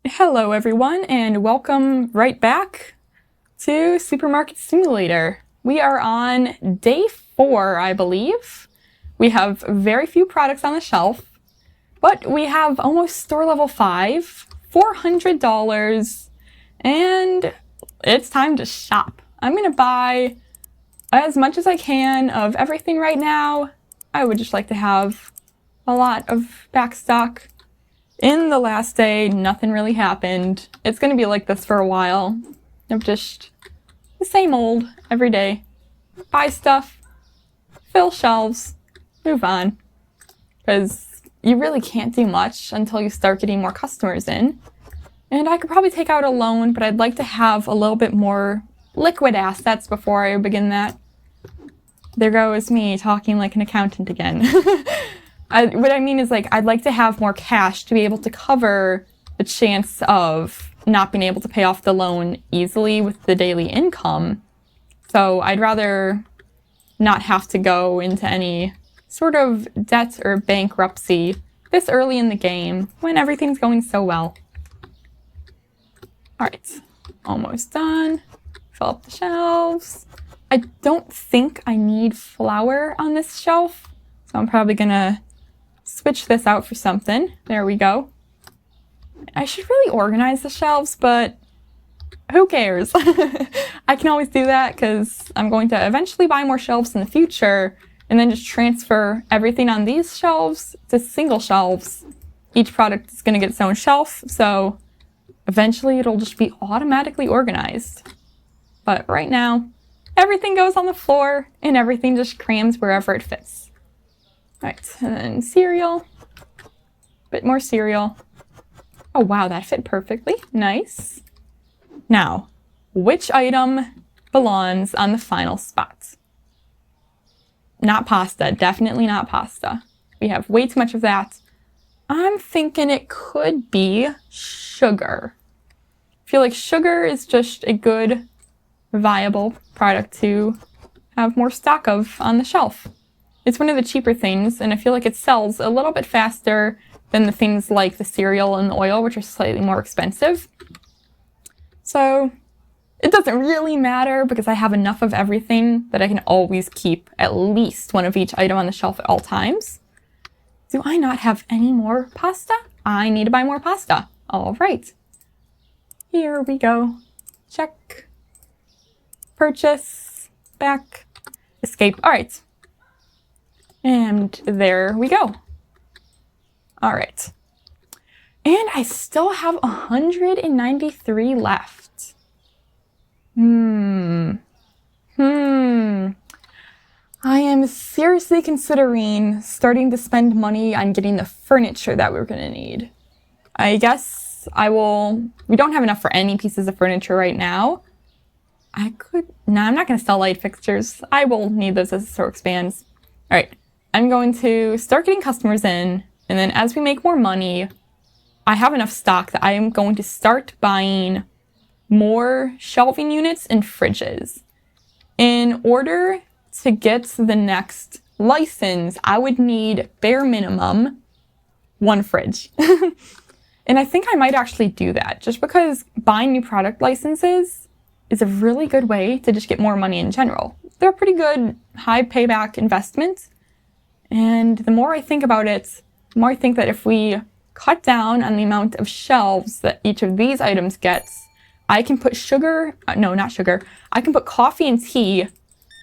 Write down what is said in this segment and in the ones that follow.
Hello everyone, and welcome right back to Supermarket Simulator. We are on day 4, I believe. We have very few products on the shelf, but we have almost store level 5, $400, and it's time to shop. I'm gonna buy as much as I can of everything right now. I would just like to have a lot of back stock. In the last day, nothing really happened. It's gonna be like this for a while. Of just the same old every day. Buy stuff, fill shelves, move on. Because you really can't do much until you start getting more customers in. And I could probably take out a loan, but I'd like to have a little bit more liquid assets before I begin that. There goes me talking like an accountant again. What I mean is, like, I'd like to have more cash to be able to cover the chance of not being able to pay off the loan easily with the daily income. So I'd rather not have to go into any sort of debt or bankruptcy this early in the game when everything's going so well. Alright, almost done. Fill up the shelves. I don't think I need flour on this shelf, so I'm probably gonna switch this out for something. There we go. I should really organize the shelves, but who cares? I can always do that because I'm going to eventually buy more shelves in the future and then just transfer everything on these shelves to single shelves. Each product is going to get its own shelf, so eventually it'll just be automatically organized. But right now, everything goes on the floor and everything just crams wherever it fits. Alright, and then cereal. Bit more cereal. Oh wow, that fit perfectly. Nice. Now, which item belongs on the final spot? Not pasta. Definitely not pasta. We have way too much of that. I'm thinking it could be sugar. I feel like sugar is just a good, viable product to have more stock of on the shelf. It's one of the cheaper things, and I feel like it sells a little bit faster than the things like the cereal and the oil, which are slightly more expensive. So it doesn't really matter because I have enough of everything that I can always keep at least one of each item on the shelf at all times. Do I not have any more pasta? I need to buy more pasta. All right. Here we go. Check. Purchase. Back. Escape. All right. And there we go. All right. And I still have 193 left. I am seriously considering starting to spend money on getting the furniture that we're gonna need. I guess we don't have enough for any pieces of furniture right now. No, I'm not gonna sell light fixtures. I will need those as the store expands. All right. I'm going to start getting customers in, and then as we make more money, I have enough stock that I am going to start buying more shelving units and fridges. In order to get the next license, I would need bare minimum 1 fridge. And I think I might actually do that, just because buying new product licenses is a really good way to just get more money in general. They're a pretty good high payback investment. And the more I think about it, the more I think that if we cut down on the amount of shelves that each of these items gets, I can put I can put coffee and tea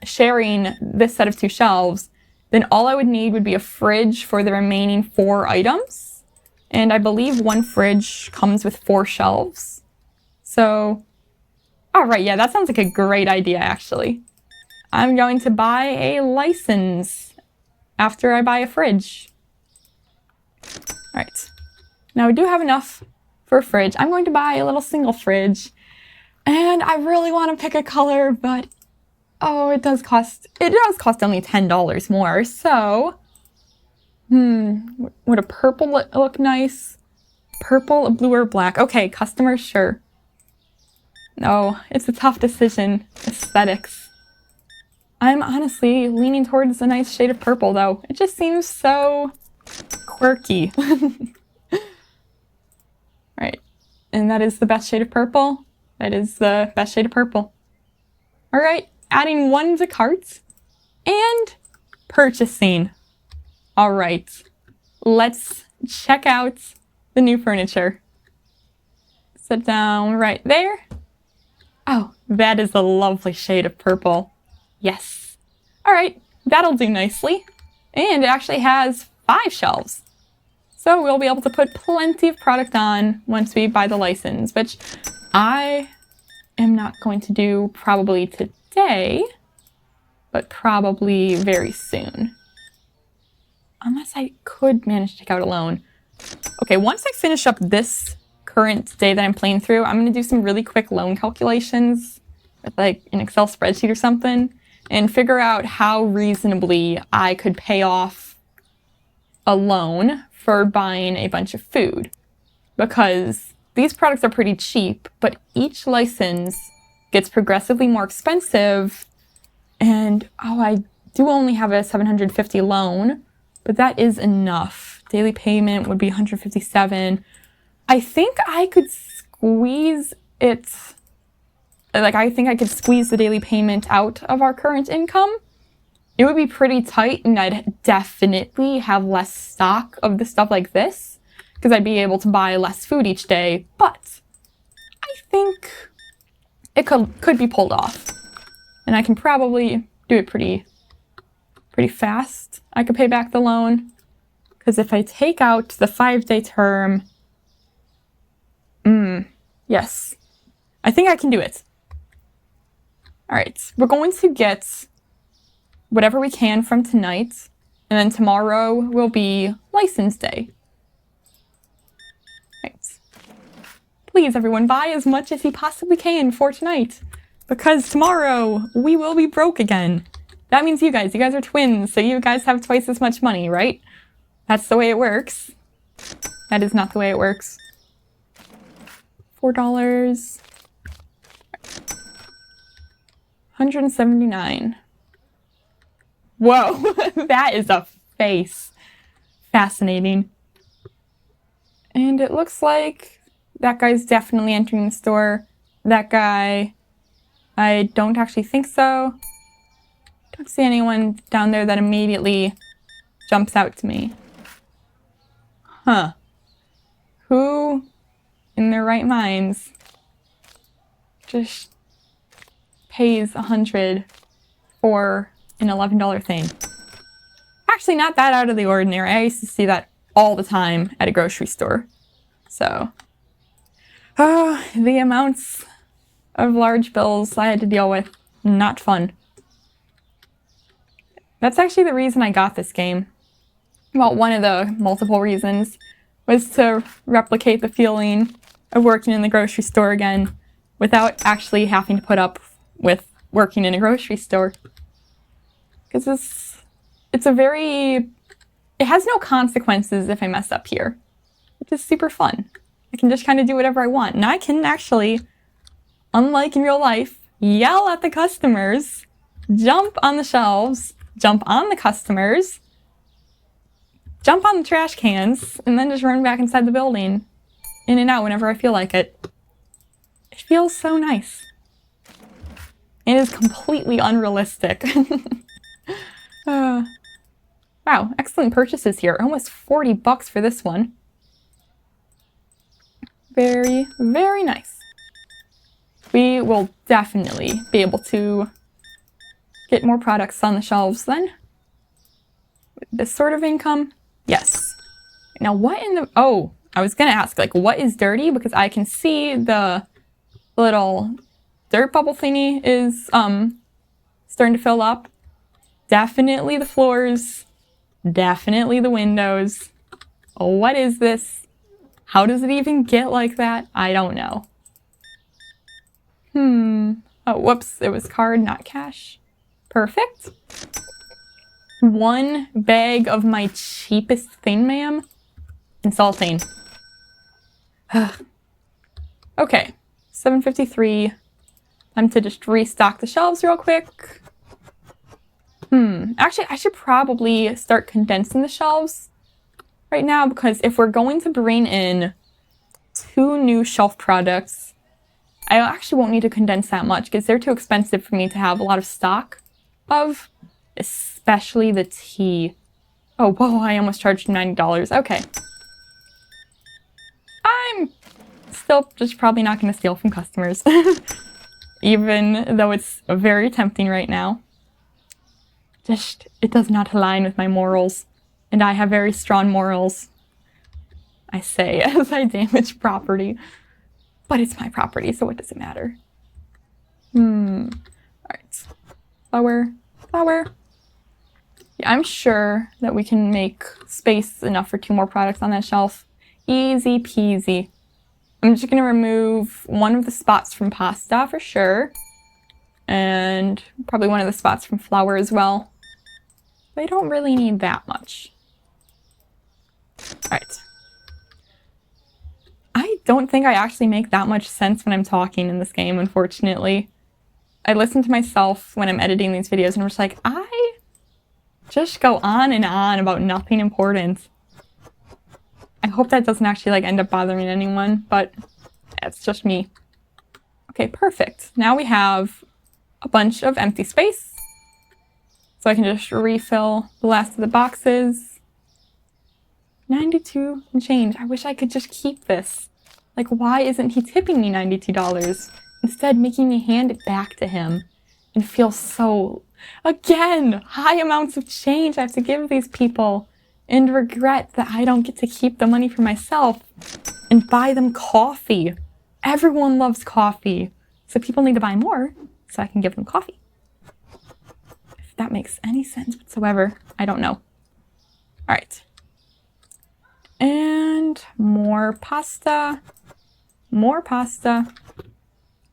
sharing this set of 2 shelves. Then all I would need would be a fridge for the remaining 4 items. And I believe 1 fridge comes with 4 shelves. So, all right, yeah, that sounds like a great idea, actually. I'm going to buy a license after I buy a fridge. All right. Now we do have enough for a fridge. I'm going to buy a little single fridge. And I really want to pick a color, but oh, it does cost only $10 more. So, would a purple look nice? Purple, a blue, or black? Okay, customer, sure. No, it's a tough decision. Aesthetics. I'm honestly leaning towards a nice shade of purple, though. It just seems so quirky. Right. And that is the best shade of purple. That is the best shade of purple. All right, adding 1 to cart and purchasing. All right, let's check out the new furniture. Sit down right there. Oh, that is a lovely shade of purple. Yes. All right, that'll do nicely. And it actually has 5 shelves. So we'll be able to put plenty of product on once we buy the license, which I am not going to do probably today, but probably very soon. Unless I could manage to take out a loan. Okay, once I finish up this current day that I'm playing through, I'm going to do some really quick loan calculations with like an Excel spreadsheet or something and figure out how reasonably I could pay off a loan for buying a bunch of food. Because these products are pretty cheap, but each license gets progressively more expensive. And, oh, I do only have a 750 loan, but that is enough. Daily payment would be 157. I think I could squeeze it, like I think I could squeeze the daily payment out of our current income. It would be pretty tight and I'd definitely have less stock of the stuff like this because I'd be able to buy less food each day, but I think it could be pulled off. And I can probably do it pretty fast. I could pay back the loan because if I take out the 5-day term, yes, I think I can do it. All right, we're going to get whatever we can from tonight, and then tomorrow will be license day. Right. Please, everyone, buy as much as you possibly can for tonight, because tomorrow we will be broke again. That means you guys are twins, so you guys have twice as much money, right? That's the way it works. That is not the way it works. $4. 179. Whoa, that is a face. Fascinating. And it looks like that guy's definitely entering the store. That guy, I don't actually think so. Don't see anyone down there that immediately jumps out to me. Huh. Who in their right minds just pays $100 for an $11 thing? Actually, not that out of the ordinary. I used to see that all the time at a grocery store. So, the amounts of large bills I had to deal with, not fun. That's actually the reason I got this game. Well, one of the multiple reasons was to replicate the feeling of working in the grocery store again without actually having to put up with working in a grocery store. Because it has no consequences if I mess up here, which is super fun. I can just kind of do whatever I want. And I can actually, unlike in real life, yell at the customers, jump on the shelves, jump on the customers, jump on the trash cans, and then just run back inside the building, in and out whenever I feel like it. It feels so nice. It is completely unrealistic. Wow, excellent purchases here. Almost $40 for this one. Very, very nice. We will definitely be able to get more products on the shelves then. With this sort of income, yes. Now what in the, oh, I was gonna ask, like, what is dirty? Because I can see the little dirt bubble thingy is starting to fill up. Definitely the floors. Definitely the windows. What is this? How does it even get like that? I don't know. Oh, whoops. It was card, not cash. Perfect. 1 bag of my cheapest thing, ma'am. Insulting. Okay. 753. Time to just restock the shelves real quick. Actually, I should probably start condensing the shelves right now, because if we're going to bring in 2 new shelf products. I actually won't need to condense that much because they're too expensive for me to have a lot of stock of, especially the tea. Oh, whoa, I almost charged $90. Okay. I'm still just probably not going to steal from customers, even though it's very tempting right now. Just, it does not align with my morals, and I have very strong morals. I say as I damage property, but it's my property, so what does it matter? Alright. Flower. Yeah, I'm sure that we can make space enough for 2 more products on that shelf. Easy peasy. I'm just gonna remove one of the spots from pasta for sure. And probably one of the spots from flour as well. But I don't really need that much. Alright. I don't think I actually make that much sense when I'm talking in this game, unfortunately. I listen to myself when I'm editing these videos and I'm just like, I just go on and on about nothing important. I hope that doesn't actually like end up bothering anyone, but it's just me. Okay, perfect. Now we have a bunch of empty space. So I can just refill the last of the boxes. 92 and change. I wish I could just keep this. Like, why isn't he tipping me $92? Instead, making me hand it back to him and feel so, again, high amounts of change I have to give these people and regret that I don't get to keep the money for myself and buy them coffee. Everyone loves coffee, so people need to buy more so I can give them coffee. If that makes any sense whatsoever, I don't know. All right. And more pasta. More pasta.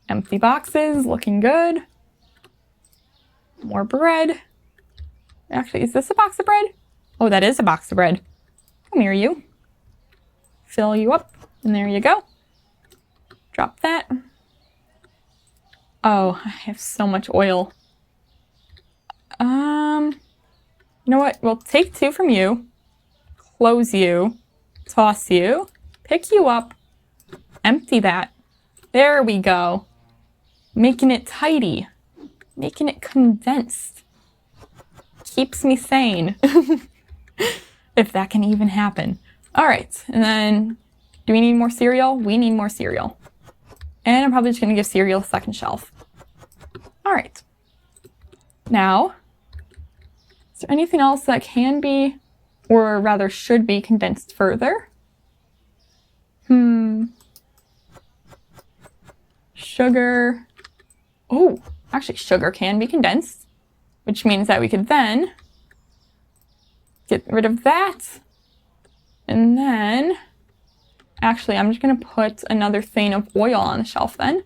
Empty boxes, looking good. More bread. Actually, is this a box of bread? Oh, that is a box of bread. Come here, you. Fill you up, and there you go. Drop that. Oh, I have so much oil. You know what? We'll take 2 from you. Close you. Toss you. Pick you up. Empty that. There we go. Making it tidy. Making it condensed. Keeps me sane. If that can even happen. All right, and then do we need more cereal? We need more cereal. And I'm probably just gonna give cereal a second shelf. All right. Now, is there anything else that can be, or rather should be, condensed further? Sugar. Oh, actually sugar can be condensed, which means that we could then get rid of that. And then, actually, I'm just gonna put another thing of oil on the shelf then,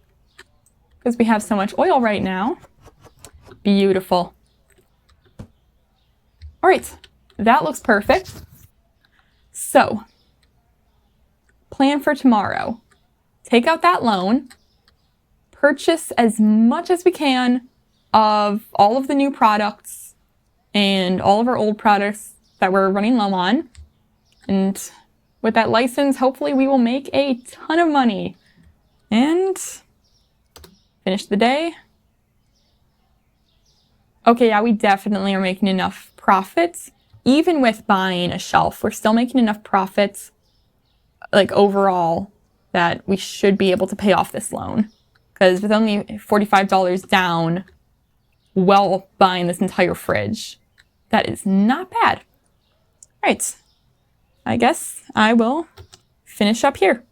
because we have so much oil right now. Beautiful. All right, that looks perfect. So, plan for tomorrow. Take out that loan, purchase as much as we can of all of the new products and all of our old products that we're running low on. And with that license, hopefully we will make a ton of money and finish the day. Okay, yeah, we definitely are making enough profits. Even with buying a shelf, we're still making enough profits, like overall, that we should be able to pay off this loan. Because with only $45 down, while buying this entire fridge, that is not bad. All right, I guess I will finish up here.